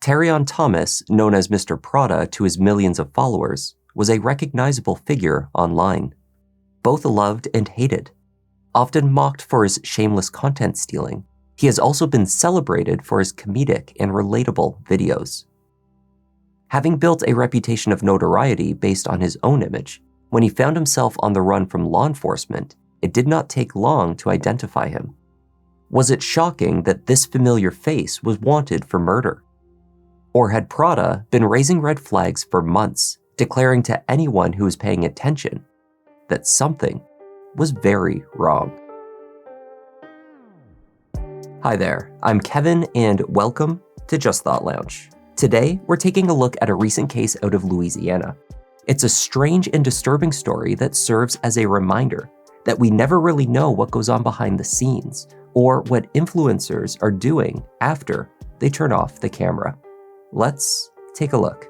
Terryon Thomas, known as Mr Prada to his millions of followers, was a recognizable figure online. Both loved and hated. Often mocked for his shameless content stealing, he has also been celebrated for his comedic and relatable videos. Having built a reputation of notoriety based on his own image, when he found himself on the run from law enforcement, it did not take long to identify him. Was it shocking that this familiar face was wanted for murder? Or had Prada been raising red flags for months, declaring to anyone who was paying attention that something was very wrong? Hi there, I'm Kevin and welcome to Just Thought Lounge. Today, we're taking a look at a recent case out of Louisiana. It's a strange and disturbing story that serves as a reminder that we never really know what goes on behind the scenes or what influencers are doing after they turn off the camera. Let's take a look.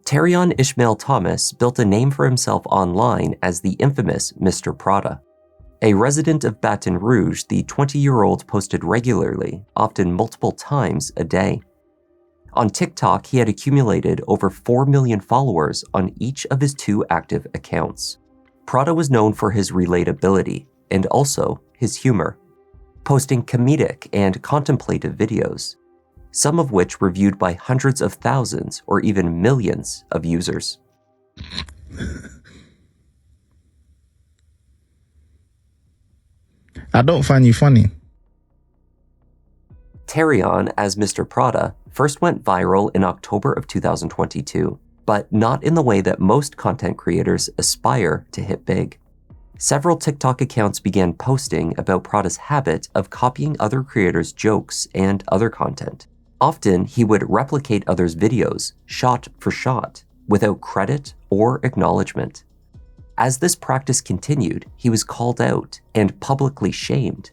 Terryon Ishmael Thomas built a name for himself online as the infamous Mr Prada. A resident of Baton Rouge, the 20-year-old posted regularly, often multiple times a day. On TikTok, he had accumulated over 4 million followers on each of his 2 active accounts. Prada was known for his relatability and also his humor, posting comedic and contemplative videos, some of which were viewed by hundreds of thousands or even millions of users. I don't find you funny. Terryon, as Mr Prada, first went viral in October of 2022, but not in the way that most content creators aspire to hit big. Several TikTok accounts began posting about Prada's habit of copying other creators' jokes and other content. Often, he would replicate others' videos, shot for shot, without credit or acknowledgement. As this practice continued, he was called out and publicly shamed,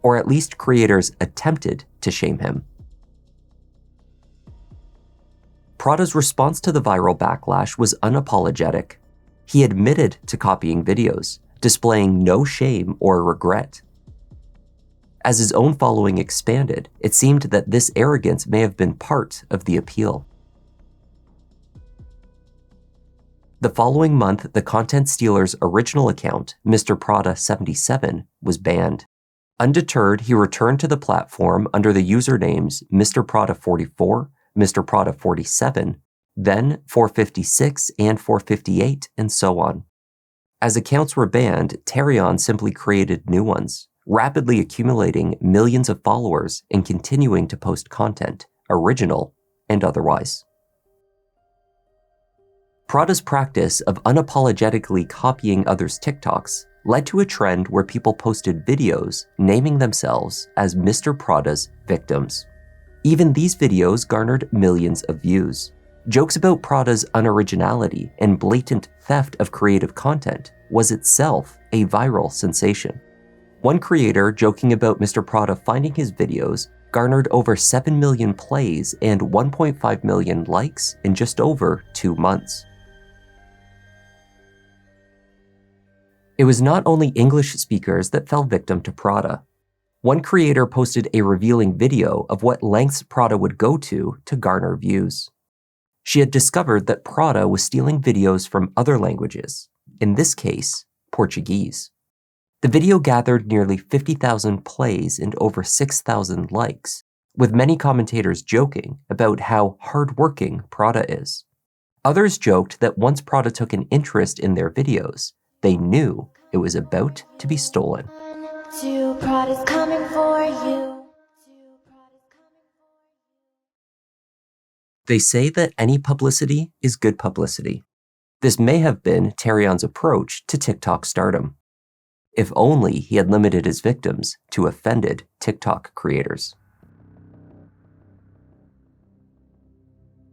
or at least creators attempted to shame him. Prada's response to the viral backlash was unapologetic. He admitted to copying videos, displaying no shame or regret. As his own following expanded, it seemed that this arrogance may have been part of the appeal. The following month, the content stealer's original account, Mr Prada 77, was banned. Undeterred, he returned to the platform under the usernames Mr Prada 44, Mr Prada 47, then 456 and 458, and so on. As accounts were banned, Terryon simply created new ones, rapidly accumulating millions of followers and continuing to post content, original and otherwise. Prada's practice of unapologetically copying others' TikToks led to a trend where people posted videos naming themselves as Mr Prada's victims. Even these videos garnered millions of views. Jokes about Prada's unoriginality and blatant theft of creative content was itself a viral sensation. One creator joking about Mr Prada finding his videos garnered over 7 million plays and 1.5 million likes in just over 2 months. It was not only English speakers that fell victim to Prada. One creator posted a revealing video of what lengths Prada would go to garner views. She had discovered that Prada was stealing videos from other languages, in this case, Portuguese. The video gathered nearly 50,000 plays and over 6,000 likes, with many commentators joking about how hardworking Prada is. Others joked that once Prada took an interest in their videos, they knew it was about to be stolen. Prada's coming for you. They say that any publicity is good publicity. This may have been Terryon's approach to TikTok stardom. If only he had limited his victims to offended TikTok creators.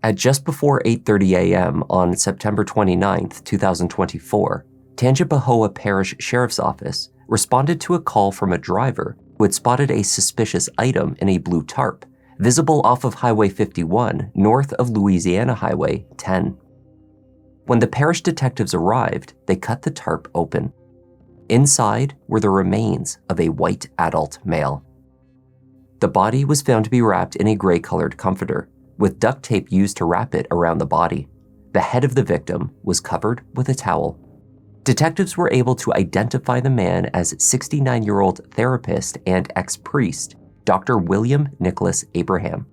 At just before 8:30 a.m. on September 29, 2024, Tangipahoa Parish Sheriff's Office responded to a call from a driver who had spotted a suspicious item in a blue tarp, visible off of Highway 51 north of Louisiana Highway 10. When the parish detectives arrived, they cut the tarp open. Inside were the remains of a white adult male. The body was found to be wrapped in a gray-colored comforter, with duct tape used to wrap it around the body. The head of the victim was covered with a towel. Detectives were able to identify the man as 69-year-old therapist and ex-priest, Dr. William Nicholas Abraham.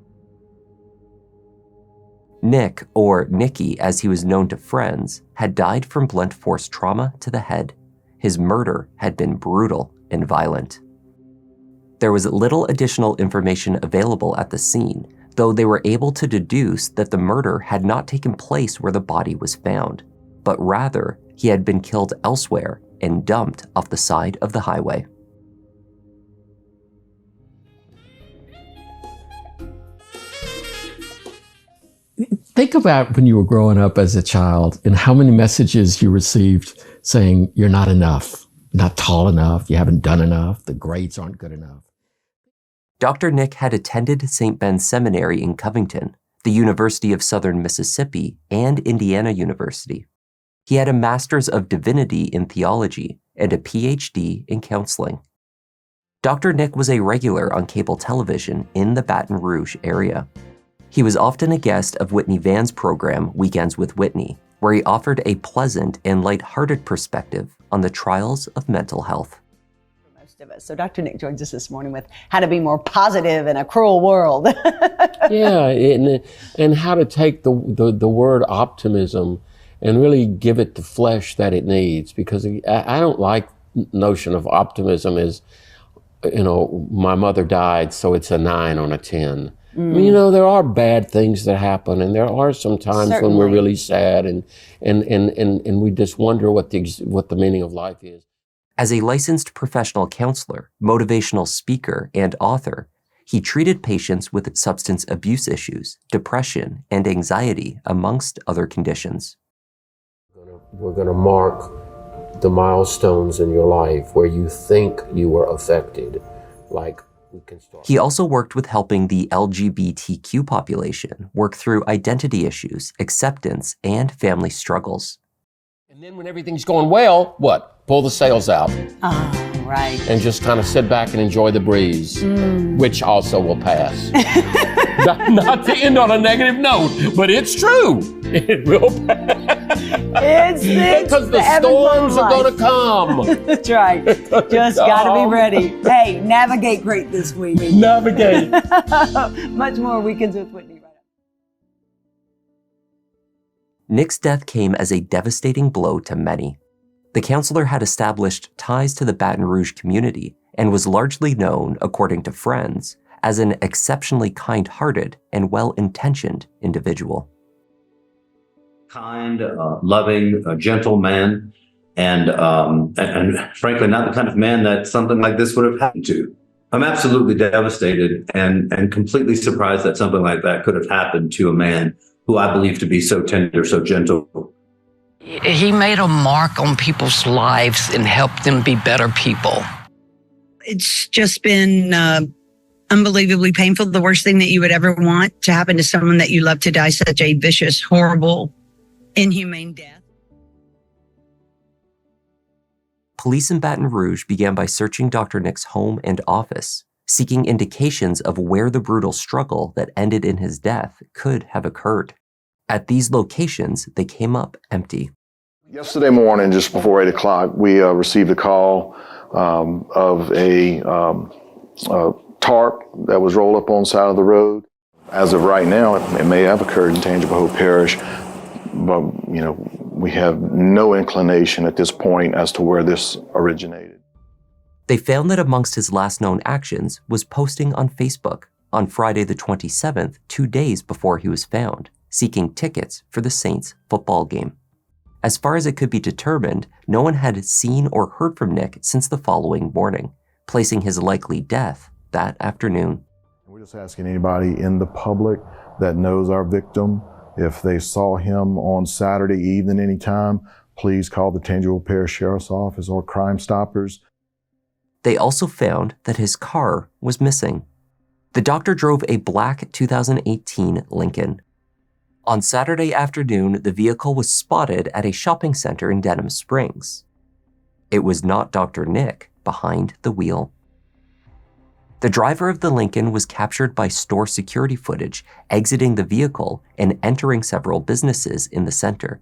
Nick, or Nicky as he was known to friends, had died from blunt force trauma to the head. His murder had been brutal and violent. There was little additional information available at the scene, though they were able to deduce that the murder had not taken place where the body was found, but rather he had been killed elsewhere and dumped off the side of the highway. Think about when you were growing up as a child and how many messages you received saying you're not enough, you're not tall enough, you haven't done enough, the grades aren't good enough. Dr. Nick had attended St. Ben's Seminary in Covington, the University of Southern Mississippi, and Indiana University. He had a Master's of Divinity in Theology and a PhD in counseling. Dr. Nick was a regular on cable television in the Baton Rouge area. He was often a guest of Whitney Van's program Weekends with Whitney, where he offered a pleasant and lighthearted perspective on the trials of mental health. Most of us. So Dr. Nick joins us this morning with how to be more positive in a cruel world. Yeah, and how to take the word optimism and really give it the flesh that it needs, because I don't like the notion of optimism as, my mother died, so it's a 9 on a 10. I mean, there are bad things that happen, and there are some times when we're really sad, and we just wonder what the meaning of life is. As a licensed professional counselor, motivational speaker, and author, he treated patients with substance abuse issues, depression, and anxiety, amongst other conditions. We're going to mark the milestones in your life where you think you were affected, like we can start. He also worked with helping the LGBTQ population work through identity issues, acceptance, and family struggles. And then when everything's going well, what? Pull the sails out. Oh, right. And just kind of sit back and enjoy the breeze, which also will pass. not to end on a negative note, but it's true. It will pass. It's because the storms are going to come. That's right. Just got to be ready. Hey, navigate great this week. Navigate. Much more Weekends with Whitney. Nick's death came as a devastating blow to many. The counselor had established ties to the Baton Rouge community and was largely known, according to friends, as an exceptionally kind-hearted and well-intentioned individual. Kind, loving, gentle man, and frankly, not the kind of man that something like this would have happened to. I'm absolutely devastated and completely surprised that something like that could have happened to a man who I believe to be so tender, so gentle. He made a mark on people's lives and helped them be better people. It's just been unbelievably painful. The worst thing that you would ever want to happen to someone that you love to die such a vicious, horrible, inhumane death. Police in Baton Rouge began by searching Dr. Nick's home and office, seeking indications of where the brutal struggle that ended in his death could have occurred. At these locations, they came up empty. Yesterday morning, just before 8 o'clock, we received a call of a tarp that was rolled up on the side of the road. As of right now, it may have occurred in Tangible Hope Parish, but we have no inclination at this point as to where this originated. They found that amongst his last known actions was posting on Facebook on Friday the 27th, 2 days before he was found, seeking tickets for the Saints football game. As far as it could be determined, no one had seen or heard from Nick since the following morning, placing his likely death that afternoon. We're just asking anybody in the public that knows our victim, if they saw him on Saturday evening anytime, please call the Tangible Parish Sheriff's Office or Crime Stoppers. They also found that his car was missing. The doctor drove a black 2018 Lincoln. On Saturday afternoon, the vehicle was spotted at a shopping center in Denham Springs. It was not Dr. Nick behind the wheel. The driver of the Lincoln was captured by store security footage exiting the vehicle and entering several businesses in the center.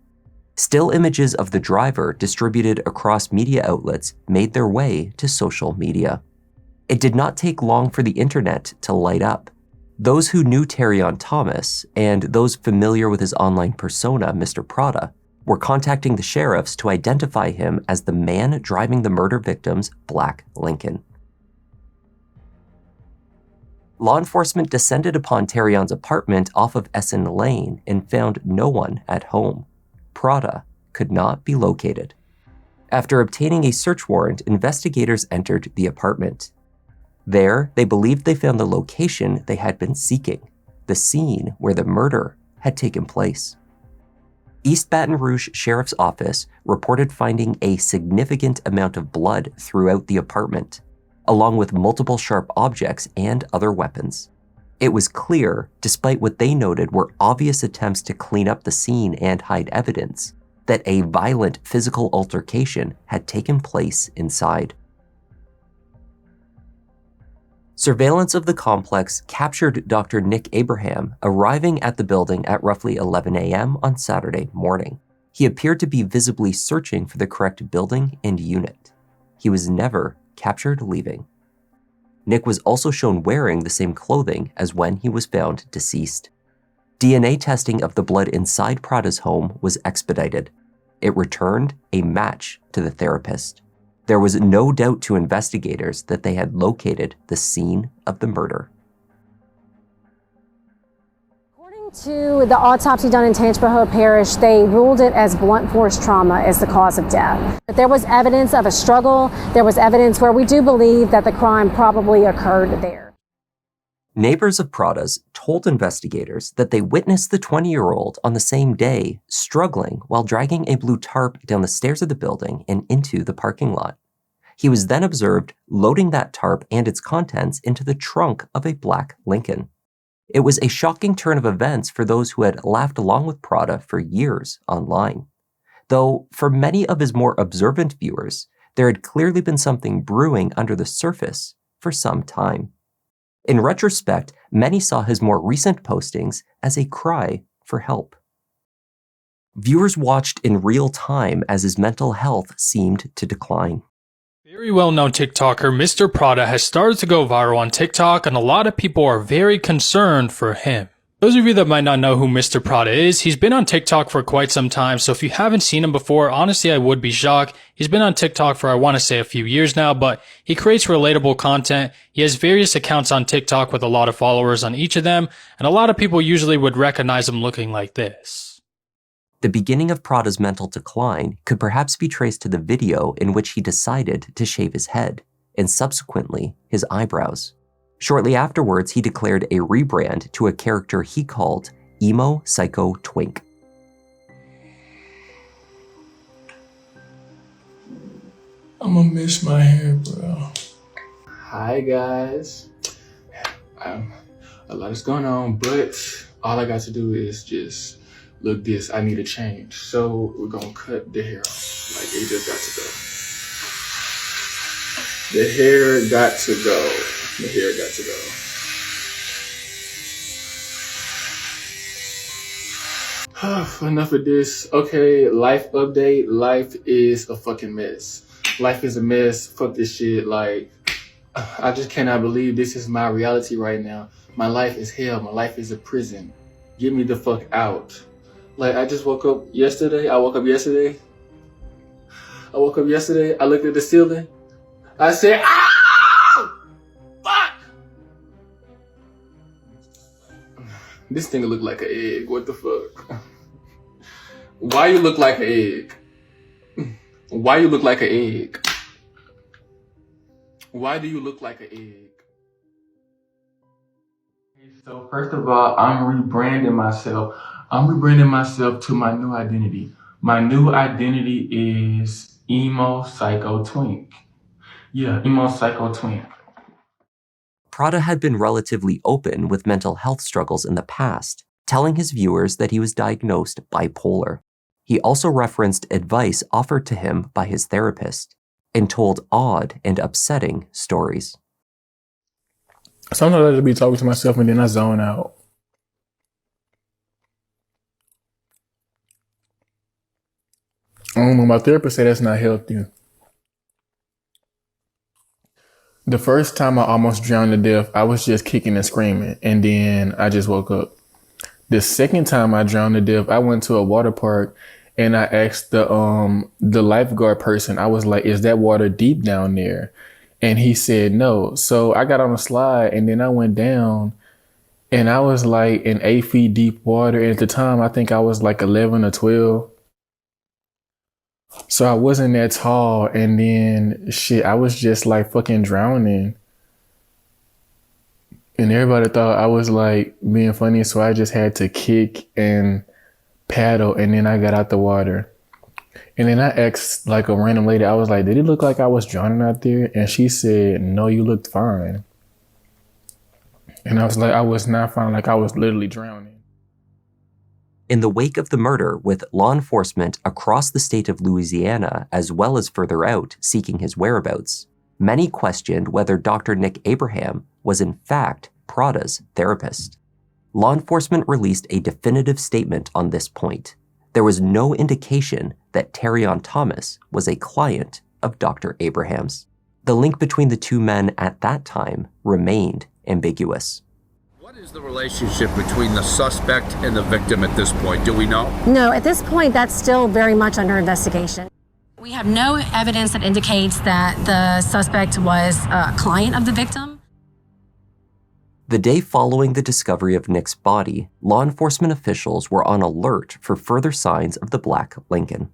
Still images of the driver distributed across media outlets made their way to social media. It did not take long for the internet to light up. Those who knew Terryon Thomas and those familiar with his online persona, Mr. Prada, were contacting the sheriffs to identify him as the man driving the murder victim's black Lincoln. Law enforcement descended upon Terryon's apartment off of Essen Lane and found no one at home. Prada could not be located. After obtaining a search warrant, investigators entered the apartment. There, they believed they found the location they had been seeking, the scene where the murder had taken place. East Baton Rouge Sheriff's Office reported finding a significant amount of blood throughout the apartment, along with multiple sharp objects and other weapons. It was clear, despite what they noted were obvious attempts to clean up the scene and hide evidence, that a violent physical altercation had taken place inside. Surveillance of the complex captured Dr. Nick Abraham arriving at the building at roughly 11 a.m. on Saturday morning. He appeared to be visibly searching for the correct building and unit. He was never captured leaving. Nick was also shown wearing the same clothing as when he was found deceased. DNA testing of the blood inside Prada's home was expedited. It returned a match to the therapist. There was no doubt to investigators that they had located the scene of the murder. According to the autopsy done in Tangipahoa Parish, they ruled it as blunt force trauma as the cause of death. But there was evidence of a struggle. There was evidence where we do believe that the crime probably occurred there. Neighbors of Prada's told investigators that they witnessed the 20-year-old on the same day struggling while dragging a blue tarp down the stairs of the building and into the parking lot. He was then observed loading that tarp and its contents into the trunk of a black Lincoln. It was a shocking turn of events for those who had laughed along with Prada for years online. Though for many of his more observant viewers, there had clearly been something brewing under the surface for some time. In retrospect, many saw his more recent postings as a cry for help. Viewers watched in real time as his mental health seemed to decline. Very well-known TikToker Mr. Prada has started to go viral on TikTok, and a lot of people are very concerned for him. Those of you that might not know who Mr. Prada is, he's been on TikTok for quite some time, so if you haven't seen him before, honestly I would be shocked. He's been on TikTok for I want to say a few years now, but he creates relatable content. He has various accounts on TikTok with a lot of followers on each of them, and a lot of people usually would recognize him looking like this. The beginning of Prada's mental decline could perhaps be traced to the video in which he decided to shave his head, and subsequently his eyebrows. Shortly afterwards, he declared a rebrand to a character he called Emo Psycho Twink. I'm gonna miss my hair, bro. Hi guys. A lot is going on, but all I got to do is just look this. I need a change. So we're gonna cut the hair off. Like it just got to go. The hair got to go. The hair got to go. Enough of this. Okay, life update. Life is a fucking mess. Life is a mess. Fuck this shit. Like, I just cannot believe this is my reality right now. My life is hell. My life is a prison. Get me the fuck out. Like, I just woke up yesterday. I woke up yesterday. I looked at the ceiling. I said, ah! This thing look like an egg. What the fuck? Why you look like an egg? Why you look like an egg? Why do you look like an egg? So first of all, I'm rebranding myself. I'm rebranding myself to my new identity. My new identity is Emo Psycho Twink. Yeah, Emo Psycho Twink. Prada had been relatively open with mental health struggles in the past, telling his viewers that he was diagnosed bipolar. He also referenced advice offered to him by his therapist and told odd and upsetting stories. Sometimes I just be talking to myself and then I zone out. I don't know, my therapist said that's not healthy. The first time I almost drowned to death, I was just kicking and screaming, and then I just woke up. The second time I drowned to death, I went to a water park and I asked the lifeguard person, I was like, is that water deep down there? And he said no. So I got on a slide and then I went down and I was like in 8 feet deep water. And at the time, I think I was like 11 or 12. So I wasn't that tall. And then shit, I was just like fucking drowning. And everybody thought I was like being funny. So I just had to kick and paddle. And then I got out the water. And then I asked like a random lady, I was like, did it look like I was drowning out there? And she said, no, you looked fine. And I was like, I was not fine, like I was literally drowning. In the wake of the murder, with law enforcement across the state of Louisiana, as well as further out, seeking his whereabouts, many questioned whether Dr. Nick Abraham was in fact Prada's therapist. Law enforcement released a definitive statement on this point. There was no indication that Terryon Thomas was a client of Dr. Abraham's. The link between the two men at that time remained ambiguous. What is the relationship between the suspect and the victim at this point? Do we know? No, at this point, that's still very much under investigation. We have no evidence that indicates that the suspect was a client of the victim. The day following the discovery of Nick's body, law enforcement officials were on alert for further signs of the Black Lincoln.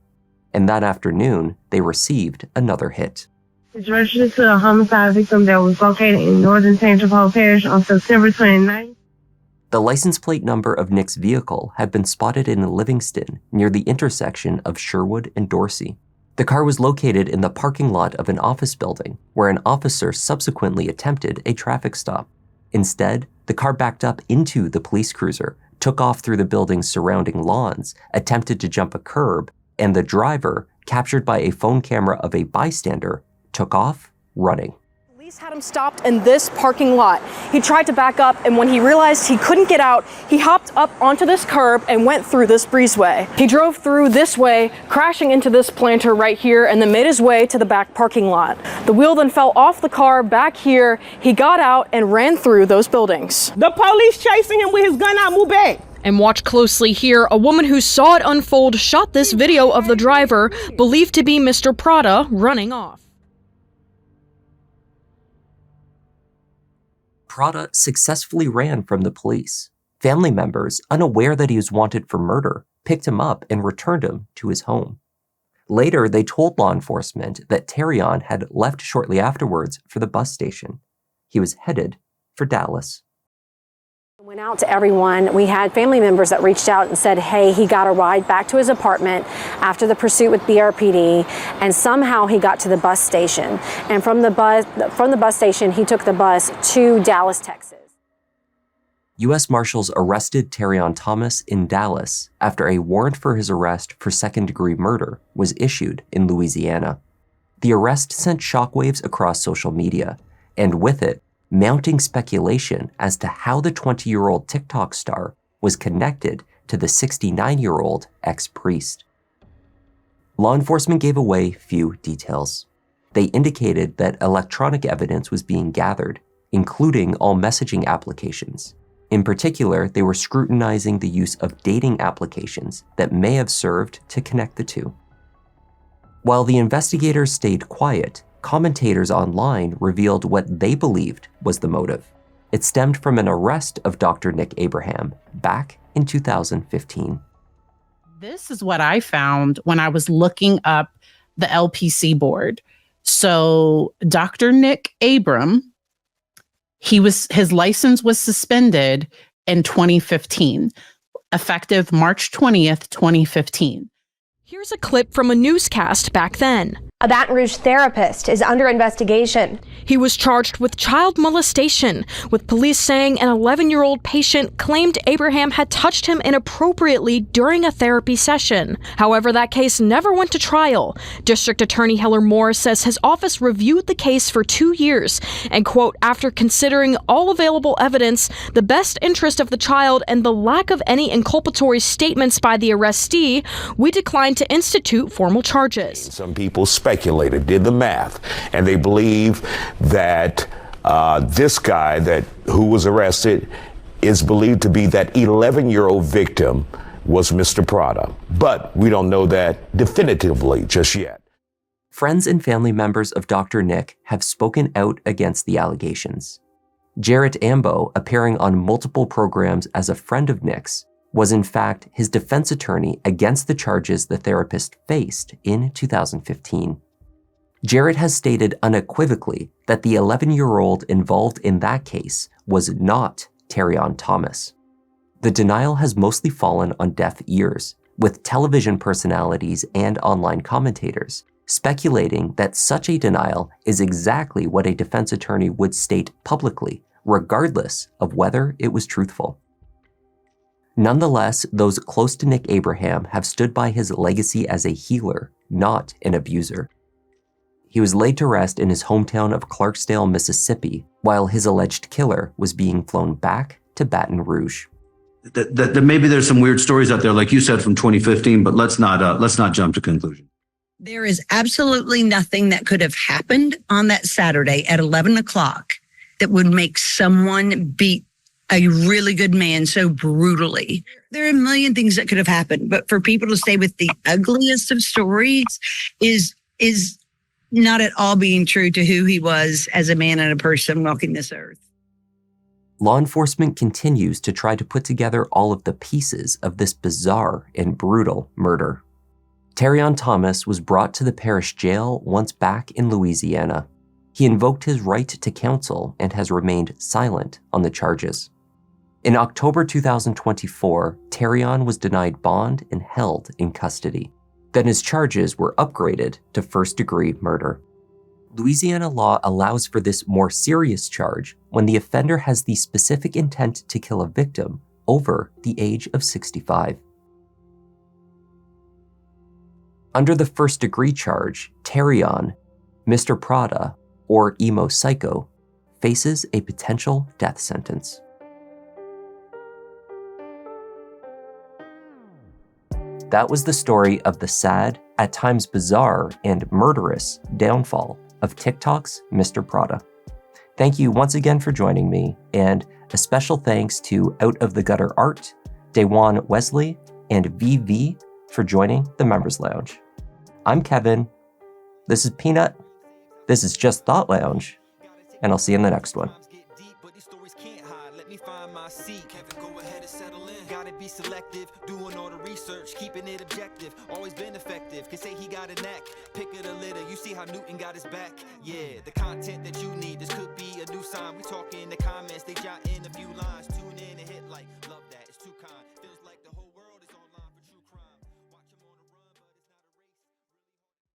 And that afternoon, they received another hit. It's registered to a homicide victim that was located in northern Tangipahoa Parish on September 29th. The license plate number of Nick's vehicle had been spotted in Livingston near the intersection of Sherwood and Dorsey. The car was located in the parking lot of an office building, where an officer subsequently attempted a traffic stop. Instead, the car backed up into the police cruiser, took off through the building's surrounding lawns, attempted to jump a curb, and the driver, captured by a phone camera of a bystander, took off running. Police had him stopped in this parking lot. He tried to back up, and when he realized he couldn't get out, he hopped up onto this curb and went through this breezeway. He drove through this way, crashing into this planter right here, and then made his way to the back parking lot. The wheel then fell off the car back here. He got out and ran through those buildings. The police chasing him with his gun out, move back. And watch closely here. A woman who saw it unfold shot this video of the driver, believed to be Mr. Prada, running off. Prada successfully ran from the police. Family members, unaware that he was wanted for murder, picked him up and returned him to his home. Later, they told law enforcement that Terryon had left shortly afterwards for the bus station. He was headed for Dallas. Went out to everyone. We had family members that reached out and said, hey, he got a ride back to his apartment after the pursuit with BRPD, and somehow he got to the bus station. And from the bus station, he took the bus to Dallas, Texas. U.S. Marshals arrested Terryon Thomas in Dallas after a warrant for his arrest for second-degree murder was issued in Louisiana. The arrest sent shockwaves across social media, and with it, mounting speculation as to how the 20-year-old TikTok star was connected to the 69-year-old ex-priest. Law enforcement gave away few details. They indicated that electronic evidence was being gathered, including all messaging applications. In particular, they were scrutinizing the use of dating applications that may have served to connect the two. While the investigators stayed quiet, commentators online revealed what they believed was the motive. It stemmed from an arrest of Dr. Nick Abraham back in 2015. This is what I found when I was looking up the LPC board. So Dr. Nick Abram, his license was suspended in 2015, effective March 20th, 2015. Here's a clip from a newscast back then. A Baton Rouge therapist is under investigation. He was charged with child molestation, with police saying an 11-year-old patient claimed Abraham had touched him inappropriately during a therapy session. However, that case never went to trial. District Attorney Heller Moore says his office reviewed the case for 2 years and, quote, after considering all available evidence, the best interest of the child, and the lack of any inculpatory statements by the arrestee, we declined to institute formal charges. Some people speculated, did the math, and they believe that this guy who was arrested is believed to be that 11-year-old victim was Mr. Prada. But we don't know that definitively just yet. Friends and family members of Dr. Nick have spoken out against the allegations. Jarrett Ambo, appearing on multiple programs as a friend of Nick's, was in fact his defense attorney against the charges the therapist faced in 2015. Jarrett has stated unequivocally that the 11-year-old involved in that case was not Terryon Thomas. The denial has mostly fallen on deaf ears, with television personalities and online commentators speculating that such a denial is exactly what a defense attorney would state publicly, regardless of whether it was truthful. Nonetheless, those close to Nick Abraham have stood by his legacy as a healer, not an abuser. He was laid to rest in his hometown of Clarksdale, Mississippi, while his alleged killer was being flown back to Baton Rouge. Maybe there's some weird stories out there, like you said, from 2015, but let's not jump to conclusion. There is absolutely nothing that could have happened on that Saturday at 11 o'clock that would make someone beat a really good man so brutally. There are a million things that could have happened, but for people to stay with the ugliest of stories is not at all being true to who he was as a man and a person walking this earth. Law enforcement continues to try to put together all of the pieces of this bizarre and brutal murder. Terryon Thomas was brought to the parish jail once back in Louisiana. He invoked his right to counsel and has remained silent on the charges. In October 2024, Terryon was denied bond and held in custody. Then his charges were upgraded to first-degree murder. Louisiana law allows for this more serious charge when the offender has the specific intent to kill a victim over the age of 65. Under the first-degree charge, Terryon, Mr. Prada, or Emo Psycho, faces a potential death sentence. That was the story of the sad, at times bizarre, and murderous downfall of TikTok's Mr. Prada. Thank you once again for joining me, and a special thanks to Out of the Gutter Art, Dewan Wesley, and VV for joining the Members Lounge. I'm Kevin. This is Peanut. This is Just Thought Lounge, and I'll see you in the next one. Selective, doing all the research, keeping it objective, always been effective. Can say he got a knack, pick of the litter. You see how Newton got his back. Yeah, the content that you need. This could be a new sign. We talking in the comments, they jotting.